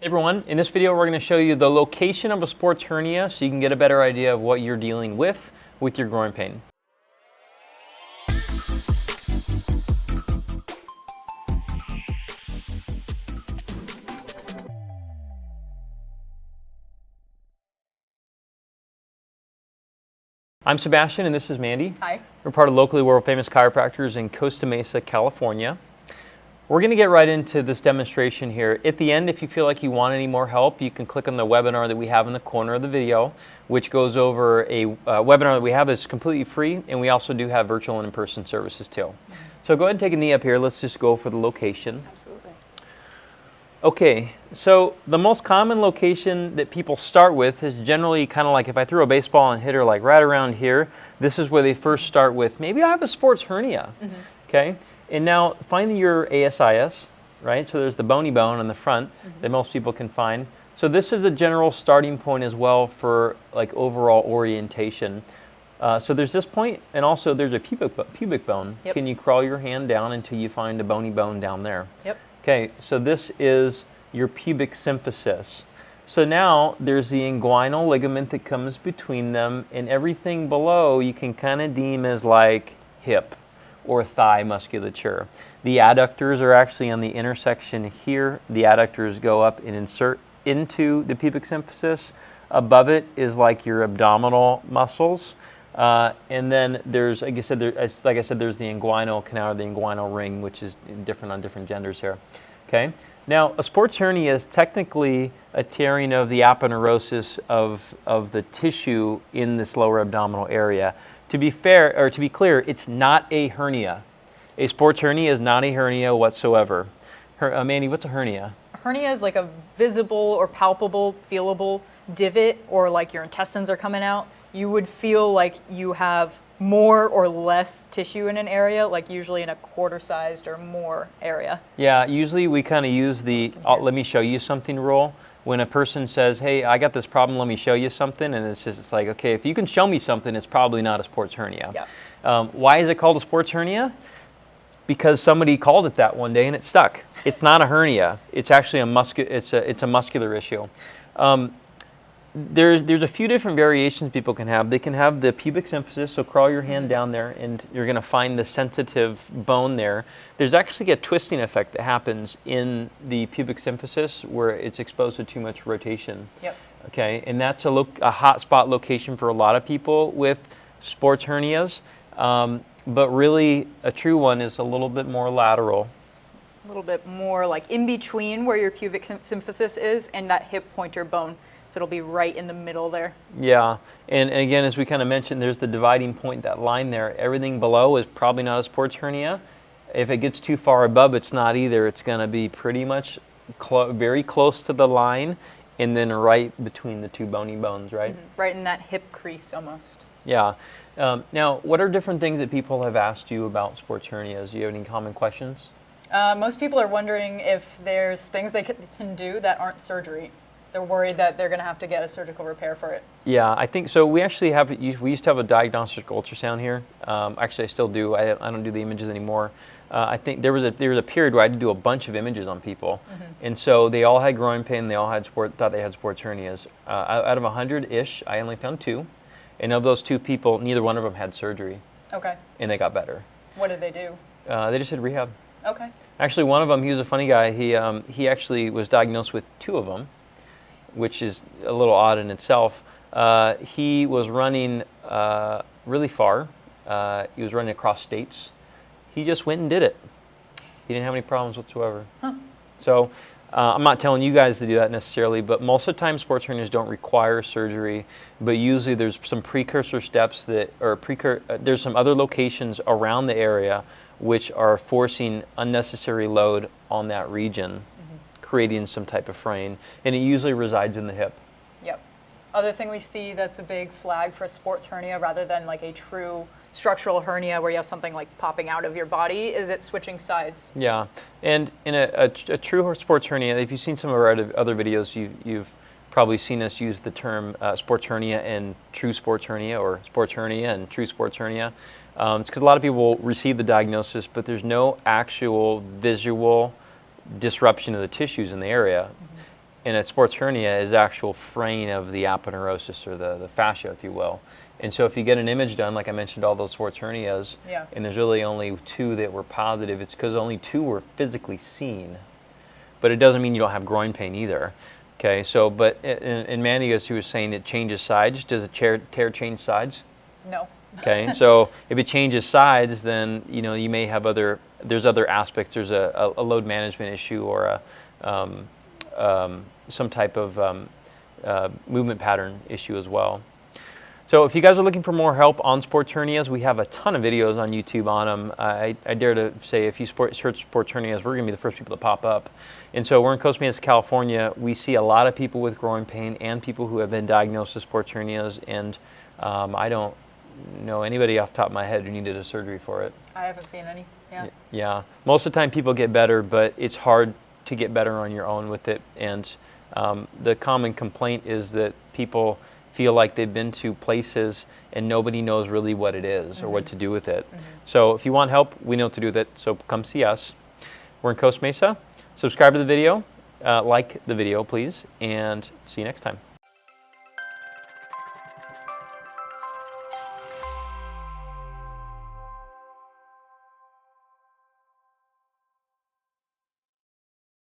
Hey everyone, in this video we're going to show you the location of a sports hernia so you can get a better idea of what you're dealing with your groin pain. I'm Sebastian and this is Mandy. Hi. We're part of locally world famous chiropractors in Costa Mesa, California. We're going to get right into this demonstration here. At the end, if you feel like you want any more help, you can click on the webinar that we have in the corner of the video, which goes over a webinar that we have that's completely free, and we also do have virtual and in-person services too. So go ahead and take a knee up here. Let's just go for the location. Absolutely. Okay, so the most common location that people start with is generally kind of like if I threw a baseball and hit her like right around here, this is where they first start with, maybe I have a sports hernia, okay? And now find your ASIS, right? So there's the bony bone on the front that most people can find. So this is a general starting point as well for like overall orientation. So there's this point, and also there's a pubic bone. Yep. Can you crawl your hand down until you find a bony bone down there? Yep. Okay, so this is your pubic symphysis. So now there's the inguinal ligament that comes between them, and everything below you can kind of deem as like hip or thigh musculature. The adductors are actually on the intersection here. The adductors go up and insert into the pubic symphysis. Above it is like your abdominal muscles. And then there's, like I said, there's the inguinal canal or the inguinal ring, which is different on different genders here. Okay. Now, a sports hernia is technically a tearing of the aponeurosis of the tissue in this lower abdominal area. To be fair, or to be clear, it's not a hernia. A sports hernia is not a hernia whatsoever. Mandy, what's a hernia? A hernia is like a visible or palpable, feelable divot, or like your intestines are coming out. You would feel like you have more or less tissue in an area, like usually in a quarter-sized or more area. Yeah, usually we kind of use the let me show you something rule. When a person says, hey, I got this problem, let me show you something, and it's like, okay, if you can show me something, it's probably not a sports hernia. Yeah. Why is it called a sports hernia? Because somebody called it that one day and it stuck. It's not a hernia. It's actually it's a muscular issue. There's a few different variations people can have. They can have the pubic symphysis, so crawl your hand down there and you're going to find the sensitive bone there. There's actually a twisting effect that happens in the pubic symphysis where it's exposed to too much rotation. Yep. Okay, and that's a hot spot location for a lot of people with sports hernias, but really a true one is a little bit more lateral. A little bit more like in between where your pubic symphysis is and that hip pointer bone. So it'll be right in the middle there. Yeah, and again, as we kind of mentioned, there's the dividing point, that line there. Everything below is probably not a sports hernia. If it gets too far above, it's not either. It's going to be pretty much very close to the line, and then right between the two bony bones, right? Right in that hip crease almost. Yeah. Now, what are different things that people have asked you about sports hernias? Do you have any common questions? Most people are wondering if there's things they can do that aren't surgery. They're worried that they're going to have to get a surgical repair for it. Yeah, I think so. We actually have, we used to have a diagnostic ultrasound here. Actually, I still do. I don't do the images anymore. I think there was a period where I had to do a bunch of images on people. And so they all had groin pain. They all had thought they had sports hernias. Out of 100-ish, I only found 2. And of those 2 people, neither one of them had surgery. Okay. And they got better. What did they do? They just did rehab. Okay. Actually, one of them, he was a funny guy. He actually was diagnosed with 2 of them, which is a little odd in itself. He was running really far. He was running across states. He just went and did it. He didn't have any problems whatsoever. Huh. So I'm not telling you guys to do that necessarily, but most of the time sports hernias don't require surgery, but usually there's some precursor steps there's some other locations around the area which are forcing unnecessary load on that region, creating some type of fraying, and it usually resides in the hip. Yep. Other thing we see that's a big flag for a sports hernia rather than like a true structural hernia where you have something like popping out of your body is it switching sides. Yeah, and in a true sports hernia, if you've seen some of our other videos, you've probably seen us use the term sports hernia and true sports hernia, or sports hernia and true sports hernia. It's because a lot of people receive the diagnosis, but there's no actual visual disruption of the tissues in the area. And a sports hernia is actual fraying of the aponeurosis, or the fascia, if you will. And so if you get an image done, like I mentioned, all those sports hernias, Yeah. and there's really only 2 that were positive, it's because only 2 were physically seen. But it doesn't mean you don't have groin pain either. Okay, so, but in Mandy, as he was saying, it changes sides. Does a tear change sides? No. Okay, so if it changes sides, then you may have there's other aspects. There's a load management issue, or some type of movement pattern issue as well. So if you guys are looking for more help on sports hernias, we have a ton of videos on YouTube on them. I dare to say if you search sports hernias, we're going to be the first people to pop up. And so we're in Costa Mesa, California. We see a lot of people with groin pain and people who have been diagnosed with sports hernias, and I don't know anybody off the top of my head who needed a surgery for it. I haven't seen any. Yeah. Yeah. Most of the time people get better, but it's hard to get better on your own with it. And the common complaint is that people feel like they've been to places and nobody knows really what it is or what to do with it. So if you want help, we know what to do with it, so come see us. We're in Costa Mesa. Subscribe to the video, like the video, please, and see you next time.